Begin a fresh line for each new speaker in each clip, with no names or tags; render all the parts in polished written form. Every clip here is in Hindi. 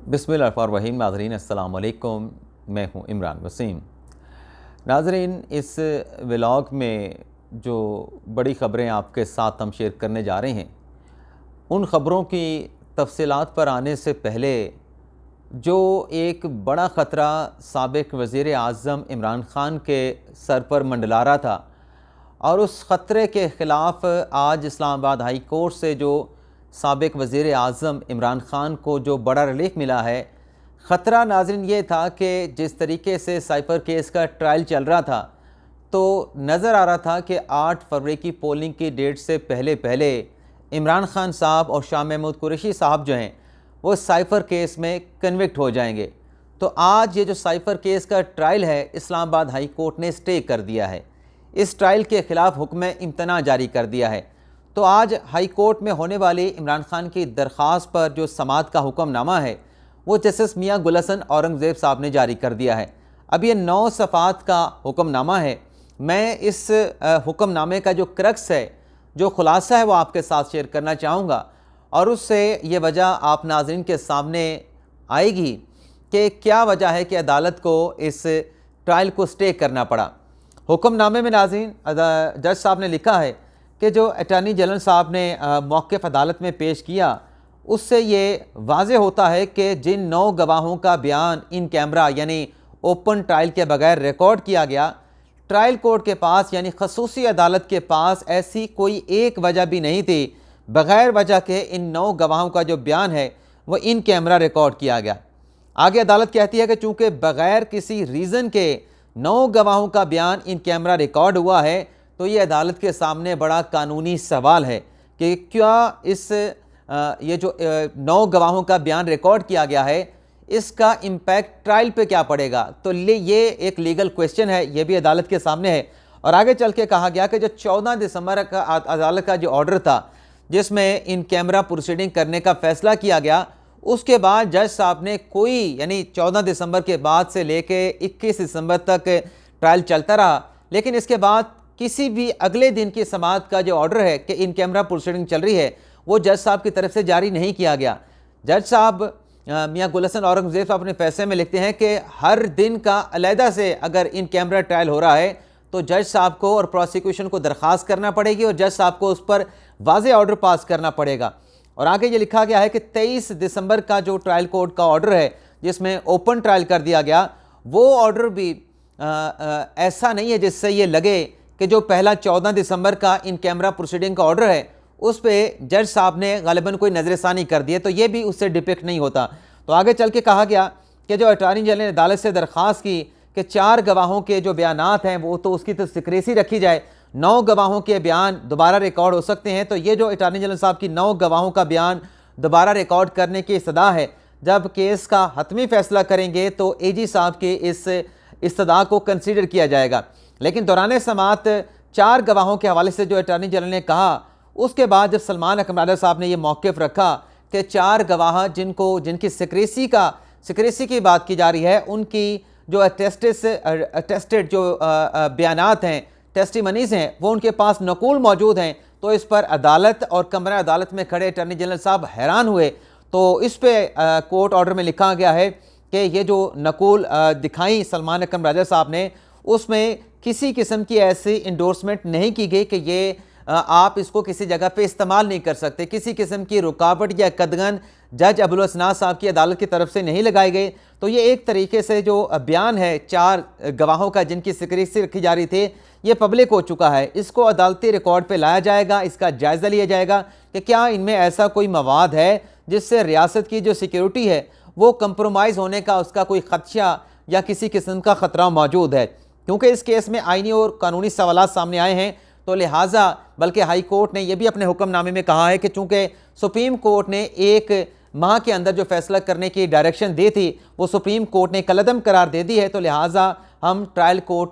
बिस्मिल्लाहिर्रहमानिर्रहीम। नाज़रीन अस्सलाम वालेकुम, मैं हूँ इमरान वसीम। नाज़रीन, इस व्लॉग में जो बड़ी ख़बरें आपके साथ हम शेयर करने जा रहे हैं, उन ख़बरों की तफसीलात पर आने से पहले जो एक बड़ा ख़तरा साबिक़ वज़ीर आज़म इमरान ख़ान के सर पर मंडला रहा था और उस ख़तरे के ख़िलाफ़ आज इस्लामाबाद हाई कोर्ट से जो साबिक़ वज़ीर आज़म इमरान ख़ान को जो बड़ा रिलीफ मिला है। ख़तरा नाज़रीन ये था कि जिस तरीके से साइफ़र केस का ट्रायल चल रहा था, तो नज़र आ रहा था कि 8 फरवरी की पोलिंग की डेट से पहले पहले इमरान ख़ान साहब और शाह महमूद कुरैशी साहब जो हैं वो साइफ़र केस में कन्विक्ट हो जाएंगे। तो आज ये जो साइफ़र केस का ट्रायल है, इस्लामाबाद हाई कोर्ट ने स्टे कर दिया है। इस ट्रायल के ख़िलाफ़ हुक्म इम्तना जारी कर दिया है। तो आज हाई कोर्ट में होने वाली इमरान ख़ान की दरख्वास्त पर जो समाअत का हुक्मनामा है वो जस्टिस मियां गुल हसन औरंगज़ेब साहब ने जारी कर दिया है। अब ये 9 सफ़ात का हुक्मनामा है। मैं इस हुक्मनामे का जो क्रक्स है, जो खुलासा है, वो आपके साथ शेयर करना चाहूँगा और उससे ये वजह आप नाज़रीन के सामने आएगी कि क्या वजह है कि अदालत को इस ट्रायल को स्टे करना पड़ा। हुक्मनामे में नाज़रीन जज साहब ने लिखा है कि जो अटॉर्नी जनरल साहब ने मौक़िफ़ अदालत में पेश किया, उससे ये वाज़े होता है कि जिन 9 गवाहों का बयान इन कैमरा यानी ओपन ट्रायल के बगैर रिकॉर्ड किया गया, ट्रायल कोर्ट के पास यानी खसूसी अदालत के पास ऐसी कोई एक वजह भी नहीं थी बग़ैर वजह के इन 9 गवाहों का जो बयान है वो इन कैमरा रिकॉर्ड किया गया। आगे अदालत कहती है कि चूँकि बग़ैर किसी रीज़न के 9 गवाहों का बयान इन कैमरा रिकॉर्ड हुआ है, तो ये अदालत के सामने बड़ा कानूनी सवाल है कि क्या ये जो 9 गवाहों का बयान रिकॉर्ड किया गया है, इसका इम्पैक्ट ट्रायल पे क्या पड़ेगा। तो ये एक लीगल क्वेश्चन है, ये भी अदालत के सामने है। और आगे चल के कहा गया कि जो 14 दिसंबर का अदालत का जो ऑर्डर था जिसमें इन कैमरा प्रोसीडिंग करने का फैसला किया गया, उसके बाद जज साहब ने कोई यानी 14 दिसंबर के बाद से लेके 21 दिसंबर तक ट्रायल चलता रहा, लेकिन इसके बाद किसी भी अगले दिन की समाअत का जो ऑर्डर है कि इन कैमरा प्रोसीडिंग चल रही है, वो जज साहब की तरफ से जारी नहीं किया गया। जज साहब मियां गुल हसन औरंगज़ेब अपने फैसले में लिखते हैं कि हर दिन का अलहदा से अगर इन कैमरा ट्रायल हो रहा है तो जज साहब को और प्रोसिक्यूशन को दरख्वास्त करना पड़ेगी और जज साहब को उस पर वाज़े ऑर्डर पास करना पड़ेगा। और आगे ये लिखा गया है कि 23 दिसंबर का जो ट्रायल कोर्ट का ऑर्डर है जिसमें ओपन ट्रायल कर दिया गया, वो ऑर्डर भी ऐसा नहीं है जिससे ये लगे कि जो पहला 14 दिसंबर का इन कैमरा प्रोसीडिंग का ऑर्डर है उस पर जज साहब ने गालिबन कोई नज़रसानी कर दी है, तो ये भी उससे डिपिक्ट नहीं होता। तो आगे चल के कहा गया कि जो अटॉर्नी जनरल ने अदालत से दरख्वास्त की कि 4 गवाहों के जो बयानात हैं वो तो उसकी तो सिक्रेसी रखी जाए, 9 गवाहों के बयान दोबारा रिकॉर्ड हो सकते हैं। तो ये जो अटॉर्नी जनरल साहब की 9 गवाहों का बयान दोबारा रिकॉर्ड करने की इस्तदा है, जब केस का हतमी फैसला करेंगे तो एजी साहब के इस इस्तदा को कंसीडर किया जाएगा। लेकिन दौरान समाअत 4 गवाहों के हवाले से जो अटॉर्नी जनरल ने कहा, उसके बाद जब सलमान अकमल साहब ने यह मौक़िफ़ रखा कि 4 गवाह जिनकी सिक्रेसी की बात की जा रही है, उनकी जो अटेस्टेड जो बयानात हैं, टेस्टिमनीज़ हैं, वो उनके पास नकूल मौजूद हैं। तो इस पर अदालत और कमरा अदालत में खड़े अटॉर्नी जनरल साहब हैरान हुए। तो इस पर कोर्ट ऑर्डर में लिखा गया है कि ये जो नकूल दिखाई सलमान अकमल साहब ने, उसमें किसी किस्म की ऐसी इंडोर्समेंट नहीं की गई कि ये आप इसको किसी जगह पे इस्तेमाल नहीं कर सकते। किसी किस्म की रुकावट या कदगन जज अबुल हसनात साहब की अदालत की तरफ से नहीं लगाए गए। तो ये एक तरीके से जो बयान है 4 गवाहों का जिनकी सिक्रेसी रखी जा रही थी, ये पब्लिक हो चुका है। इसको अदालती रिकॉर्ड पे लाया जाएगा, इसका जायज़ा लिया जाएगा कि क्या इनमें ऐसा कोई मवाद है जिससे रियासत की जो सिक्योरिटी है वो कंप्रोमाइज़ होने का उसका कोई खदशा या किसी किस्म का ख़तरा मौजूद है। क्योंकि इस केस में आइनी और कानूनी सवालात सामने आए हैं, तो लिहाजा बल्कि हाई कोर्ट ने यह भी अपने हुक्मनामे में कहा है कि चूँकि सुप्रीम कोर्ट ने 1 माह के अंदर जो फैसला करने की डायरेक्शन दी थी वो सुप्रीम कोर्ट ने कलअदम करार दे दी है, तो लिहाजा हम ट्रायल कोर्ट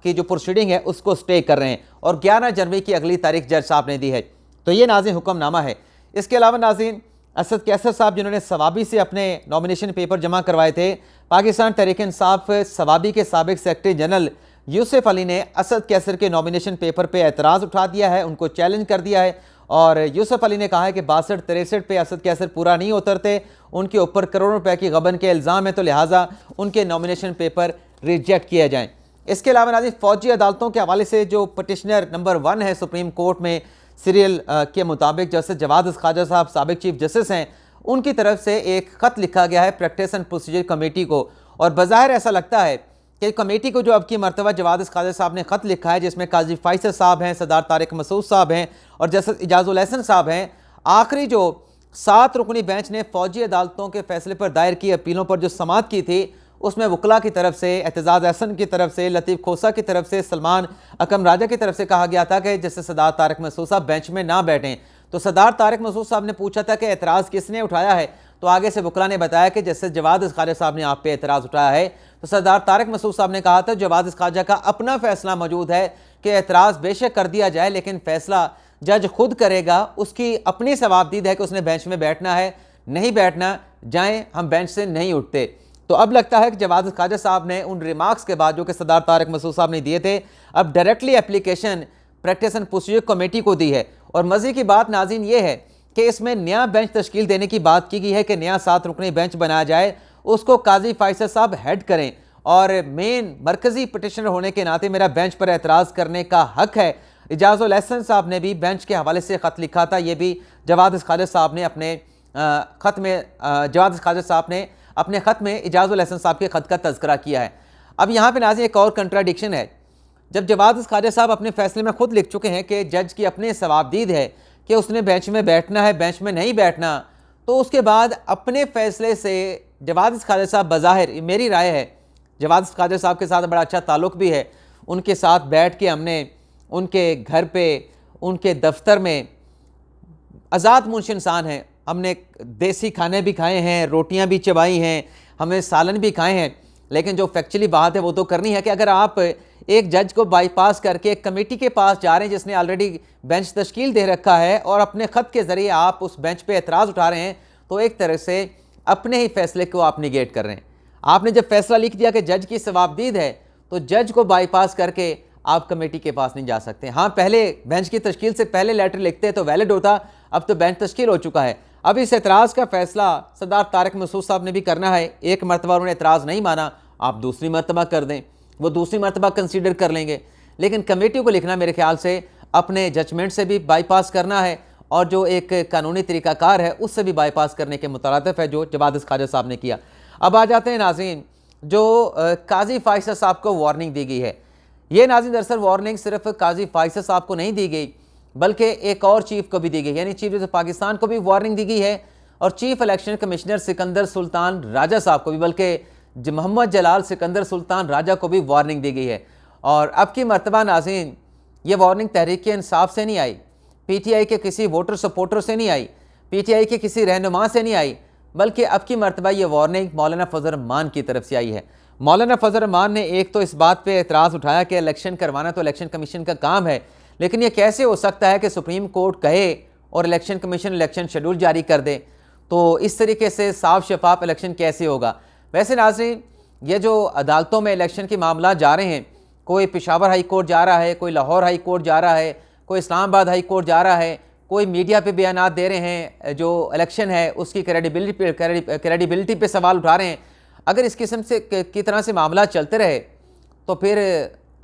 की जो प्रोसीडिंग है उसको स्टे कर रहे हैं और 11 जनवरी की अगली तारीख जज साहब ने दी है। तो ये नाज़रीन हुक्मनामा है। इसके अलावा नाज़रीन असद कैसर साहब जिन्होंने सवाबी से अपने नॉमिनेशन पेपर जमा करवाए थे, पाकिस्तान तहरीक इंसाफ सवाबी के साबिक सेक्रेटरी जनरल यूसुफ अली ने असद कैसर के नॉमिनेशन पेपर पे एतराज़ उठा दिया है, उनको चैलेंज कर दिया है और यूसुफ अली ने कहा है कि 62-63 पे असद के असर पूरा नहीं उतरते, उनके ऊपर करोड़ों रुपए की गबन के इल्ज़ाम है, तो लिहाजा उनके नॉमिनेशन पेपर रिजेक्ट किए जाएँ। इसके अलावा नाज़रीन, फ़ौजी अदालतों के हवाले से जो पटिशनर नंबर 1 है सुप्रीम कोर्ट में सीरियल के मुताबिक जस्टिस जवाद ख्वाजा साहब साबिक चीफ जस्टिस हैं, उनकी तरफ से एक ख़त लिखा गया है प्रैक्टिस एंड प्रोसीजर कमेटी को, और बज़ाहिर ऐसा लगता है कि कमेटी को जो अब की मरतबा जवाद ख्वाजा साहब ने ख़त लिखा है, जिसमें काजी फैसल साहब हैं, सरदार तारिक मसूद साहब हैं और जस्टिस इजाज़ुल हसन साहब हैं, आखिरी जो 7 रुकनी बेंच ने फ़ौजी अदालतों के फैसले पर दायर की अपीलों पर जो समाअत की थी, उसमें वकला की तरफ से, एतजाज़ हसन की तरफ से, लतीफ़ खोसा की तरफ से, सलमान अकम राजा की तरफ से कहा गया था कि जैसे सरदार तारिक मसूद साहब बेंच में ना बैठें। तो सरदार तारिक मसूद साहब ने पूछा था कि एतराज़ किसने उठाया है, तो आगे से वकला ने बताया कि जैसे जवाद ख्वाजा साहब ने आप पे एतराज़ उठाया है। तो सरदार तारिक मसूद साहब ने कहा था जवाद ख्वाजा का अपना फैसला मौजूद है कि एतराज़ बेशक कर दिया जाए, लेकिन फैसला जज खुद करेगा, उसकी अपनी सवाबदीद है कि उसने बेंच में बैठना है, नहीं बैठना, जाएँ, हम बेंच से नहीं उठते। तो अब लगता है कि जवाद ख्वाजा साहब ने उन रिमार्क्स के बाद जो कि सरदार तारिक मसूद साहब ने दिए थे, अब directly application practice and procedure committee को दी है। और मज़े की बात नाज़रीन ये है कि इसमें नया बेंच तश्कील देने की बात की गई है कि नया 7 रुकनी बेंच बनाया जाए, उसको काजी फैसल साहब हेड करें, और मेन मरकज़ी पटिशनर होने के नाते मेरा बेंच पर एतराज़ करने का हक है। इजाज़ुल हसन साहब ने भी बेंच के हवाले से ख़त लिखा था, ये भी जवाद ख्वाजा साहब ने अपने ख़त में जवाद ख्वाजा साहब ने अपने ख़त में इजाज़ुल हसन साहब के ख़त का तज़किरा किया है। अब यहाँ पे नाज़रीन एक और कंट्राडिक्शन है, जब जवाद ख्वाजा साहब अपने फैसले में खुद लिख चुके हैं कि जज की अपने सवाबदीद है कि उसने बेंच में बैठना है, बेंच में नहीं बैठना, तो उसके बाद अपने फैसले से जवाद ख्वाजा साहब बज़ाहिर, मेरी राय है, जवाद ख्वाजा साहब के साथ बड़ा अच्छा ताल्लुक़ भी है, उनके साथ बैठ के हमने उनके घर पे, उनके दफ्तर में, आज़ाद मुंश इंसान हैं, हमने देसी खाने भी खाए हैं, रोटियां भी चबाई हैं, हमें सालन भी खाए हैं, लेकिन जो फैक्चुअली बात है वो तो करनी है कि अगर आप एक जज को बाईपास करके एक कमेटी के पास जा रहे हैं जिसने ऑलरेडी बेंच तश्कील दे रखा है और अपने ख़त के ज़रिए आप उस बेंच पे एतराज़ उठा रहे हैं, तो एक तरह से अपने ही फैसले को आप निगेट कर रहे हैं। आपने जब फैसला लिख दिया कि जज की सवाबदीद है, तो जज को बाईपास करके आप कमेटी के पास नहीं जा सकते। हाँ, पहले बेंच की तश्कील से पहले लेटर लिखते तो वैलिड होता, अब तो बेंच तश्कील हो चुका है। अब इस एतराज़ का फैसला सरदार तारिक मसूद साहब ने भी करना है। एक मरतबा उन्होंने एतराज़ नहीं माना, आप दूसरी मरतबा कर दें, वो दूसरी मरतबा कंसीडर कर लेंगे, लेकिन कमेटी को लिखना मेरे ख्याल से अपने जजमेंट से भी बाईपास करना है और जो एक कानूनी तरीक़ाकार है उससे भी बाईपास करने के मुतरादिफ है जो जवाद ख्वाजा साहब ने किया। अब आ जाते हैं नाज़रीन, जो काजी फैसल साहब को वार्निंग दी गई है, ये नाज़रीन दरअसल वार्निंग सिर्फ काजी फैसल साहब को नहीं दी गई बल्कि एक और चीफ को भी दी गई, यानी चीफ जस्टिस पाकिस्तान को भी वार्निंग दी गई है और chief election commissioner Sikandar Sultan Raja साहब को भी, बल्कि मोहम्मद जलाल सिकंदर सुल्तान राजा को भी वार्निंग दी गई है। और अब की मरतबा नाज़रीन ये वार्निंग तहरीक इंसाफ से नहीं आई, PTI के किसी वोटर सपोर्टर से नहीं आई, PTI के किसी रहनुमा से नहीं आई, बल्कि अब की मरतबा ये वार्निंग मौलाना फजल रहमान की तरफ से आई है। मौलाना फजल रहमान ने एक तो इस बात पे एतराज़ उठाया कि इलेक्शन करवाना तो इलेक्शन कमीशन का काम है, लेकिन ये कैसे हो सकता है कि सुप्रीम कोर्ट कहे और इलेक्शन कमीशन इलेक्शन शेड्यूल जारी कर दे, तो इस तरीके से साफ शफाफ इलेक्शन कैसे होगा। वैसे नाज़रीन ये जो अदालतों में इलेक्शन के मामला जा रहे हैं, कोई पेशावर हाई कोर्ट जा रहा है, कोई लाहौर हाई कोर्ट जा रहा है, कोई इस्लामाबाद हाई कोर्ट जा रहा है, कोई मीडिया पे बयानात दे रहे हैं, जो इलेक्शन है उसकी क्रेडिबिलिटी पे सवाल उठा रहे हैं। अगर इस किस्म से की तरह से मामला चलते रहे तो फिर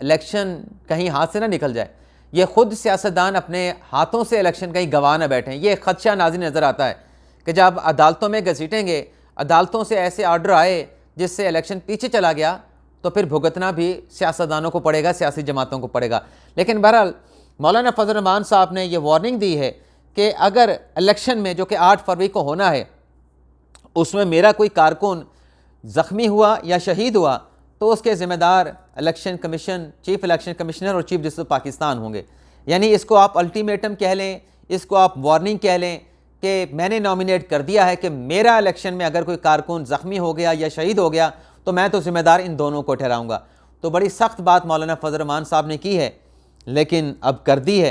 इलेक्शन कहीं हाथ से ना निकल जाए, ये ख़ुद सियासतदान अपने हाथों से इलेक्शन कहीं गंवा ना बैठें। ये ख़दशा नाज़रीन नज़र आता है कि जब अदालतों में घसीटेंगे, अदालतों से ऐसे आर्डर आए जिससे इलेक्शन पीछे चला गया, तो फिर भुगतना भी सियासतदानों को पड़ेगा, सियासी जमातों को पड़ेगा। लेकिन बहरहाल मौलाना फजल रहमान साहब ने यह वार्निंग दी है कि अगर इलेक्शन में जो कि 8 फरवरी को होना है उसमें मेरा कोई कारकुन ज़ख्मी हुआ या शहीद हुआ तो उसके ज़िम्मेदार election commission, chief election commissioner और चीफ जस्टिस पाकिस्तान होंगे। यानी इसको आप अल्टीमेटम कह लें, इसको आप वार्निंग कह लें कि मैंने नॉमिनेट कर दिया है कि मेरा इलेक्शन में अगर कोई कारकुन ज़ख्मी हो गया या शहीद हो गया तो मैं तो ज़िम्मेदार इन दोनों को ठहराऊँगा। तो बड़ी सख्त बात मौलाना फजल रहमान साहब ने की है, लेकिन अब कर दी है,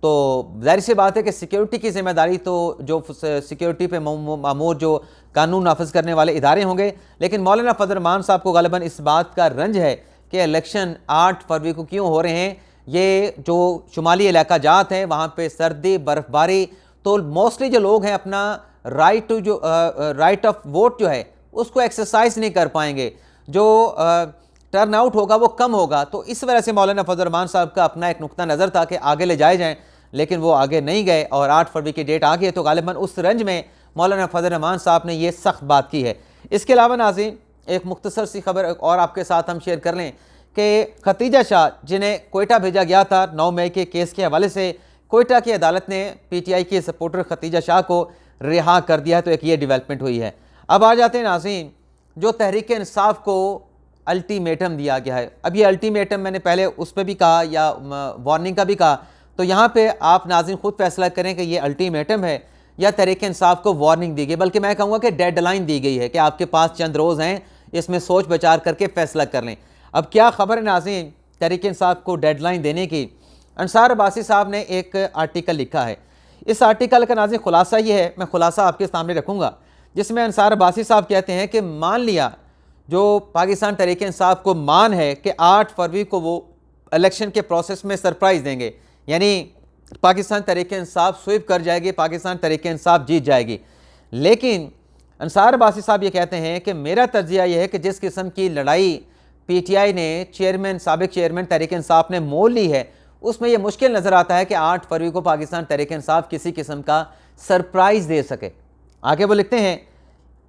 तो ज़ाहिर सी बात है कि सिक्योरिटी की ज़िम्मेदारी तो जो सिक्योरिटी पे मामूर जो कानून नाफिज करने वाले इदारे होंगे। लेकिन मौलाना फजल रहमान साहब को ग़ालिबन इस बात का रंज है कि इलेक्शन 8 फरवरी को क्यों हो रहे हैं, ये जो शुमाली इलाका जात हैं वहाँ पे सर्दी बर्फ़बारी, तो मोस्टली जो लोग हैं अपना राइट ऑफ वोट जो है उसको एक्सरसाइज नहीं कर पाएंगे, जो टर्न आउट होगा वो कम होगा। तो इस वजह से मौलाना फजल रहमान साहब का अपना एक नुक्ता नज़र था कि आगे ले जाए जाएँ, लेकिन वो आगे नहीं गए और 8 फरवरी की डेट आ गई। तो गालिबन उस रंज में मौलाना फजल रहमान साहब ने ये सख्त बात की है। इसके अलावा नाज़रीन एक मुख्तसर सी खबर और आपके साथ हम शेयर कर लें कि खतीजा शाह जिन्हें कोयटा भेजा गया था 9 मई के केस के हवाले से, कोयटा की अदालत ने PTI की सपोर्टर खतीजा शाह को रिहा कर दिया है। तो एक ये डेवलपमेंट हुई है। अब आ जाते हैं नाज़रीन, जो तहरीक इंसाफ को अल्टीमेटम दिया गया है। अब ये अल्टीमेटम मैंने पहले उस पर भी कहा या वार्निंग का भी कहा, तो यहाँ पे आप नाज़रीन खुद फैसला करें कि ये अल्टीमेटम है या तहरीक इंसाफ को वार्निंग दी गई, बल्कि मैं कहूँगा कि डेडलाइन दी गई है कि आपके पास चंद रोज़ हैं, इसमें सोच विचार करके फैसला कर लें। अब क्या खबर है नाज़रीन तहरीक इंसाफ को डेडलाइन देने की? अंसार अब्बासी साहब ने एक आर्टिकल लिखा है। इस आर्टिकल का नाज़रीन खुलासा ये है, मैं खुलासा आपके सामने रखूँगा, जिसमें अंसार अब्बासी साहब कहते हैं कि मान लिया जो पाकिस्तान तहरीक इंसाफ को मान है कि 8 फरवरी को वो इलेक्शन के प्रोसेस में सरप्राइज़ देंगे, यानी पाकिस्तान तहरीक इंसाफ स्वीप कर जाएगी, पाकिस्तान तहरीक इंसाफ जीत जाएगी। लेकिन अंसार अब्बासी साहब ये कहते हैं कि मेरा तर्जिया ये है कि जिस किस्म की लड़ाई PTI ने साबिक चेयरमैन तहरीक इंसाफ ने मोल ली है, उसमें यह मुश्किल नज़र आता है कि 8 फरवरी को पाकिस्तान तहरीक इंसाफ किसी किस्म का सरप्राइज़ दे सके। आगे वो लिखते हैं,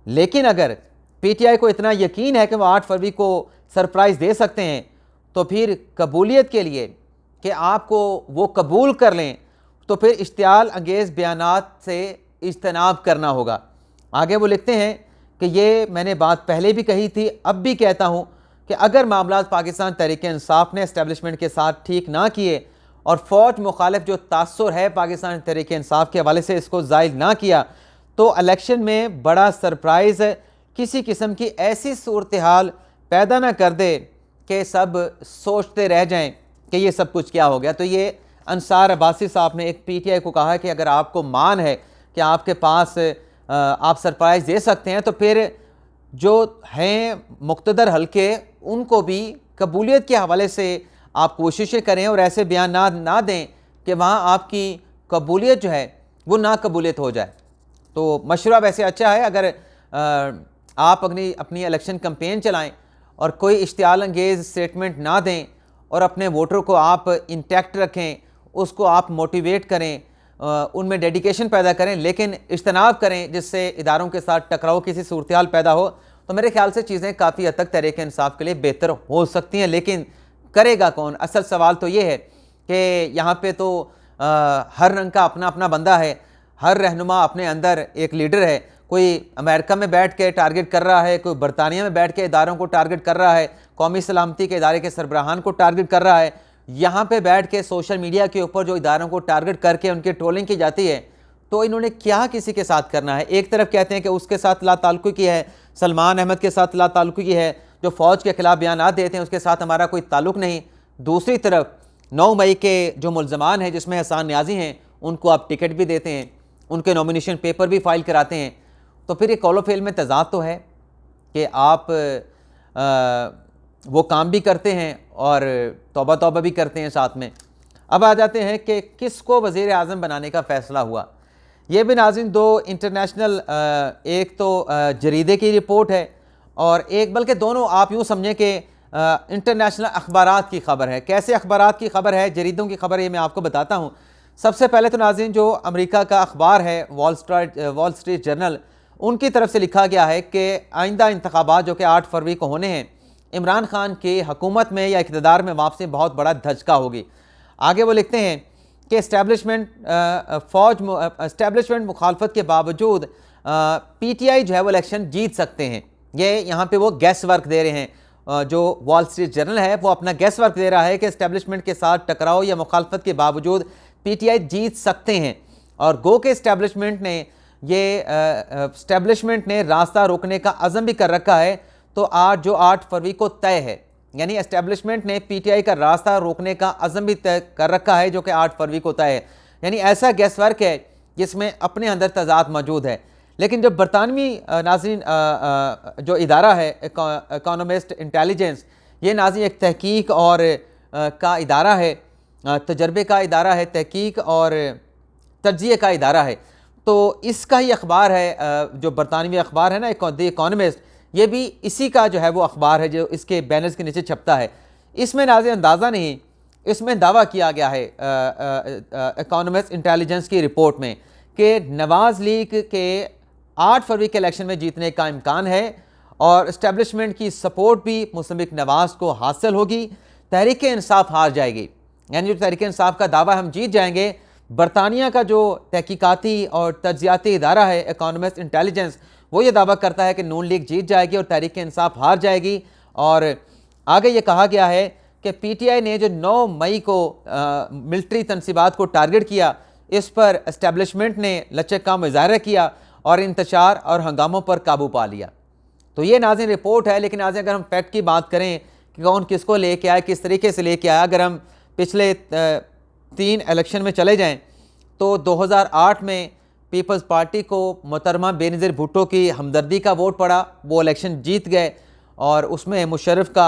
लेकिन अगर PTI को इतना यकीन है कि वो 8 फरवरी को सरप्राइज़ दे सकते हैं, तो फिर कबूलियत के लिए कि आपको वो कबूल कर लें, तो फिर इश्तियाल अंगेज़ बयानात से इज्तनाब करना होगा। आगे वो लिखते हैं कि ये मैंने बात पहले भी कही थी, अब भी कहता हूँ कि अगर मामला पाकिस्तान तहरीक इंसाफ ने एस्टेब्लिशमेंट के साथ ठीक ना किए और फ़ौज मुखालिफ जो तासुर है पाकिस्तान तहरीक इंसाफ के हवाले से इसको ज़ाहिर ना किया, तो इलेक्शन में बड़ा सरप्राइज़ किसी किस्म की ऐसी सूरत हाल पैदा ना कर दे कि सब सोचते रह जाएं कि ये सब कुछ क्या हो गया। तो ये अंसार अब्बासी साहब ने एक PTI को कहा कि अगर आपको मान है कि आपके पास आप सरप्राइज़ दे सकते हैं, तो फिर जो हैं मुक़्तदर हल्के उनको भी कबूलियत के हवाले से आप कोशिशें करें और ऐसे बयान ना दें कि वहाँ आपकी कबूलियत जो है वो ना कबूलियत हो जाए। तो मशवरा वैसे अच्छा है, अगर आप अपनी इलेक्शन कैंपेन चलाएं और कोई इश्तियाल अंगेज़ स्टेटमेंट ना दें और अपने वोटर को आप इंटैक्ट रखें, उसको आप मोटिवेट करें, उनमें डेडिकेशन पैदा करें, लेकिन इज्तनाब करें जिससे इदारों के साथ टकराव किसी सूरत हाल पैदा हो, तो मेरे ख्याल से चीज़ें काफ़ी हद तक तहरीक इंसाफ के लिए बेहतर हो सकती हैं। लेकिन करेगा कौन? असल सवाल तो ये है कि यहाँ पे तो हर रंग का अपना अपना बंदा है, हर रहनुमा अपने अंदर एक लीडर है। कोई अमेरिका में बैठ के टारगेट कर रहा है, कोई बरतानिया में बैठ के इदारों को टारगेट कर रहा है, कौमी सलामती के इदारे के सरबराहान को टारगेट कर रहा है। यहाँ पे बैठ के सोशल मीडिया के ऊपर जो इदारों को टारगेट करके उनकी ट्रोलिंग की जाती है, तो इन्होंने क्या किसी के साथ करना है? एक तरफ कहते हैं कि उसके साथ ला ताल्लुकी की है, सलमान अहमद के साथ ला ताल्लुकी की है, जो फ़ौज के खिलाफ बयान देते हैं उसके साथ हमारा कोई ताल्लुक नहीं। दूसरी तरफ 9 मई के जो मुल्ज़मान हैं जिसमें एहसान न्याज़ी हैं, उनको आप टिकट भी देते हैं, उनके नॉमिनेशन पेपर भी फाइल कराते हैं। तो फिर ये कौलो फेल में तज़ाद तो है कि आप वो काम भी करते हैं और तौबा तौबा भी करते हैं साथ में। अब आ जाते हैं कि किसको वज़ीर आज़म बनाने का फ़ैसला हुआ। ये भी नाज़रीन दो इंटरनेशनल, एक तो जरीदे की रिपोर्ट है और एक, बल्कि दोनों आप यूँ समझें कि इंटरनेशनल अखबारात की खबर है। कैसे अखबारात की खबर है, जरीदों की खबर, ये मैं आपको बताता हूँ। सबसे पहले तो नाज़रीन जो अमेरिका का अखबार है वॉल स्ट्रीट जर्नल, उनकी तरफ से लिखा गया है कि आइंदा इंतखाबात जो कि 8 फरवरी को होने हैं, इमरान खान की हुकूमत में या इक़्तिदार में वापसी बहुत बड़ा धचका होगी। आगे वो लिखते हैं कि एस्टेब्लिशमेंट मुखालफत के बावजूद PTI जो है वो इलेक्शन जीत सकते हैं। ये यहाँ पे वो गैस वर्क दे रहे हैं, जो वॉल स्ट्रीट जर्नल है वो अपना गैस वर्क दे रहा है कि एस्टेब्लिशमेंट के साथ टकराव या मुखालफत के बावजूद PTI जीत सकते हैं। और गो के एस्टेब्लिशमेंट ने रास्ता रोकने का अज़म भी कर रखा है। तो आज जो 8 फरवरी को तय है, यानी एस्टेब्लिशमेंट ने PTI का रास्ता रोकने का अज़म भी तय कर रखा है, जो कि 8 फरवरी को तय है। यानी ऐसा गैस वर्क है जिसमें अपने अंदर तज़ाद मौजूद है। लेकिन जब बरतानवी नाज़रीन जो इदारा है इकोनॉमिस्ट इंटेलिजेंस, ये नाज़रीन एक तहकीक और का इदारा है तजर्बे का इदारा है, तहकीक और तज्जिए का इदारा है। तो इसका ही अखबार है, जो बरतानवी अखबार है ना द इकॉनमिस्ट, ये भी इसी का जो है वो अखबार है जो इसके बैनर्स के नीचे छपता है। इसमें नाज़िर अंदाज़ा नहीं, इसमें दावा किया गया है इकॉनमिस्ट इंटेलिजेंस की रिपोर्ट में कि नवाज़ लीग के 8 फरवरी के इलेक्शन में जीतने का इम्कान है और इस्टेब्लिशमेंट की सपोर्ट भी मुस्तबिक नवाज़ को हासिल होगी। तहरीक इंसाफ हार जाएगी, यानी जो तहरीक इंसाफ का दावा हम जीत जाएंगे। बरतानिया का जो तहकीकाती और तज्जियाती इदारा है इकॉनमिस्ट इंटेलिजेंस, वो ये दावा करता है कि नून लीग जीत जाएगी और तहरीक इंसाफ हार जाएगी। और आगे ये कहा गया है कि पीटीआई ने जो 9 मई को मिलिट्री तनसीबात को टारगेट किया, इस पर इस्टेब्लिशमेंट ने लचक का मुजाहरा किया और इंतशार और हंगामों पर काबू पा लिया। तो ये नाज़िन रिपोर्ट है, लेकिन नाज़िन अगर हम फैक्ट की बात करें कि कौन किसको लेके आया, किस तरीके से लेके आया, अगर हम पिछले 3 इलेक्शन में चले जाएं तो 2008 में पीपल्स पार्टी को मोहतरमा बेनज़ीर भुट्टो की हमदर्दी का वोट पड़ा, वो इलेक्शन जीत गए और उसमें मुशर्रफ का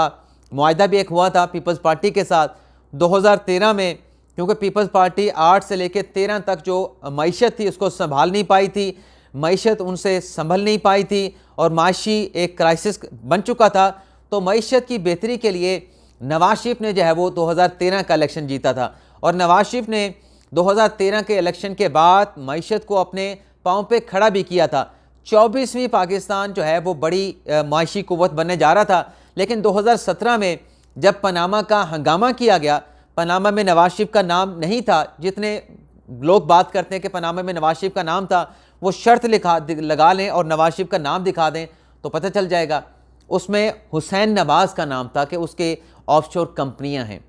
मुआहदा भी एक हुआ था पीपल्स पार्टी के साथ। 2013 में क्योंकि पीपल्स पार्टी 8 से लेकर 13 तक जो मईशत थी उसको संभाल नहीं पाई थी, मईशत उनसे संभल नहीं पाई थी और माशी एक क्राइसिस बन चुका था, तो मईशत की बेहतरी के लिए नवाज शरीफ ने जो है वो 2013 का इलेक्शन जीता था। और नवाज शरीफ ने 2013 के इलेक्शन के बाद मईशत को अपने पाँव पे खड़ा भी किया था। 24वीं पाकिस्तान जो है वो बड़ी माशी कुव्वत बनने जा रहा था, लेकिन 2017 में जब पनामा का हंगामा किया गया, पनामा में नवाज शरीफ का नाम नहीं था। जितने लोग बात करते हैं कि पनामा में नवाज शरीफ का नाम था, वो शर्त लगा लें और नवाज शरीफ का नाम दिखा दें तो पता चल जाएगा। उसमें हुसैन नवाज का नाम था कि उसके ऑफशोर कंपनियां हैं।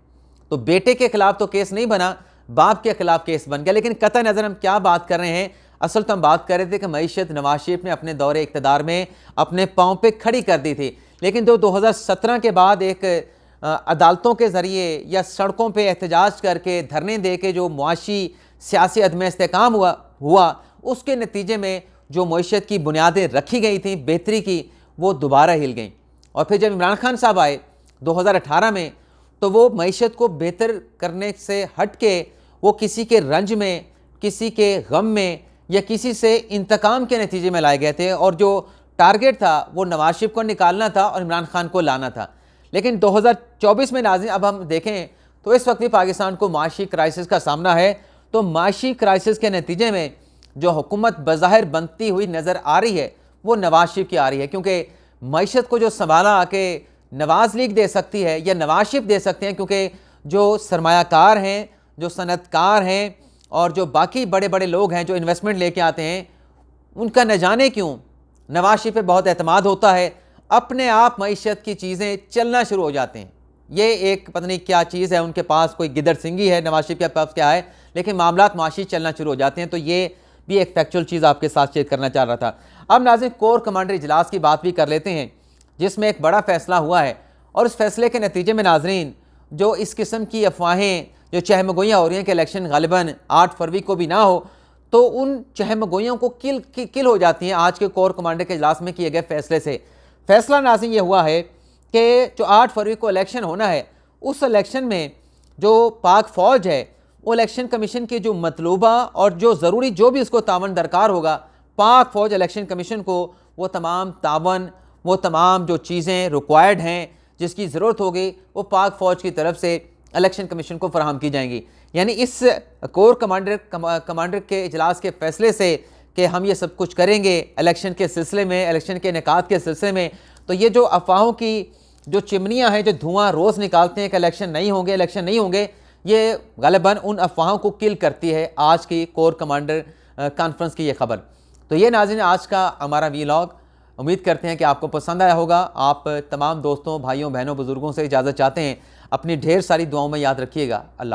तो बेटे के खिलाफ तो केस नहीं बना, बाप के खिलाफ केस बन गया। लेकिन कतई नज़र हम क्या बात कर रहे हैं, असल तो हम बात कर रहे थे कि मईशत नवाज शरीफ ने अपने दौरे इक़्तिदार में अपने पाँव पे खड़ी कर दी थी, लेकिन जो 2017 के बाद एक अदालतों के ज़रिए या सड़कों पे एहतजाज करके धरने दे के जो मुआशी सियासी अदम इस्तेहकाम हुआ उसके नतीजे में जो मईशत की बुनियादें रखी गई थी बेहतरी की, वो दोबारा हिल गई। और फिर जब इमरान खान साहब आए 2018 में, तो वो मईशत को बेहतर करने से हट के वो किसी के रंज में, किसी के गम में या किसी से इंतकाम के नतीजे में लाए गए थे और जो टारगेट था वो नवाज शरीफ को निकालना था और इमरान खान को लाना था। लेकिन 2024 में नाज़रीन अब हम देखें तो इस वक्त भी पाकिस्तान को माशी क्राइसिस का सामना है। तो माशी क्राइसिस के नतीजे में जो हुकूमत बज़ाहिर बनती हुई नज़र आ रही है वो नवाज शरीफ की आ रही है, क्योंकि मईशत को जो संभाला आके नवाज लीग दे सकती है या नवाज शरीफ दे सकते हैं, क्योंकि जो सरमायाकार हैं, जो सनतकार हैं और जो बाकी बड़े बड़े लोग हैं जो इन्वेस्टमेंट लेके आते हैं, उनका न जाने क्यों नवाज शरीफ पे बहुत एतमाद होता है, अपने आप मईशत की चीज़ें चलना शुरू हो जाते हैं। ये एक पता नहीं क्या चीज़ है, उनके पास कोई गिदड़ सिंगी है नवाज शरीफ के पास क्या है, लेकिन मामलात माशी चलना शुरू हो जाते हैं। तो ये भी एक फैक्चुअल चीज़ आपके साथ शेयर करना चाह रहा था। अब नाज़रीन कोर कमांडर इजलास की बात भी कर लेते हैं, जिसमें एक बड़ा फैसला हुआ है और उस फैसले के नतीजे में नाज़रीन जो इस किस्म की अफवाहें जो चहमगोइयाँ हो रही हैं कि इलेक्शन गालिबन 8 फरवरी को भी ना हो, तो उन चहमगोइयों को किल हो जाती हैं आज के कोर कमांडर के इजलास में किए गए फैसले से। फैसला नाज़रीन ये हुआ है कि जो 8 फरवरी को इलेक्शन होना है, उस इलेक्शन में जो पाक फ़ौज है वो इलेक्शन कमीशन की जो मतलूबा और जो ज़रूरी जो भी उसको तावन दरकार होगा, पाक फ़ौज इलेक्शन कमीशन को वो तमाम तावन, वो तमाम जो चीज़ें रिक्वायर्ड हैं जिसकी ज़रूरत होगी, वो पाक फ़ौज की तरफ से इलेक्शन कमीशन को फराहम की जाएंगी। यानी इस कोर कमांडर के इजलास के फैसले से कि हम ये सब कुछ करेंगे इलेक्शन के सिलसिले में, इलेक्शन के इनेकाद के सिलसिले में, तो ये जो अफवाहों की जो चिमनियाँ हैं जो धुआं रोज़ निकालते हैं कि इलेक्शन नहीं होंगे, इलेक्शन नहीं होंगे, ये गालिबन उन अफवाहों को किल करती है आज की कोर कमांडर कॉन्फ्रेंस की ये खबर। तो ये नाज़रीन आज का हमारा वीलॉग, उम्मीद करते हैं कि आपको पसंद आया होगा। आप तमाम दोस्तों, भाइयों, बहनों, बुज़ुर्गों से इजाज़त चाहते हैं। अपनी ढेर सारी दुआओं में याद रखिएगा। अल्लाह।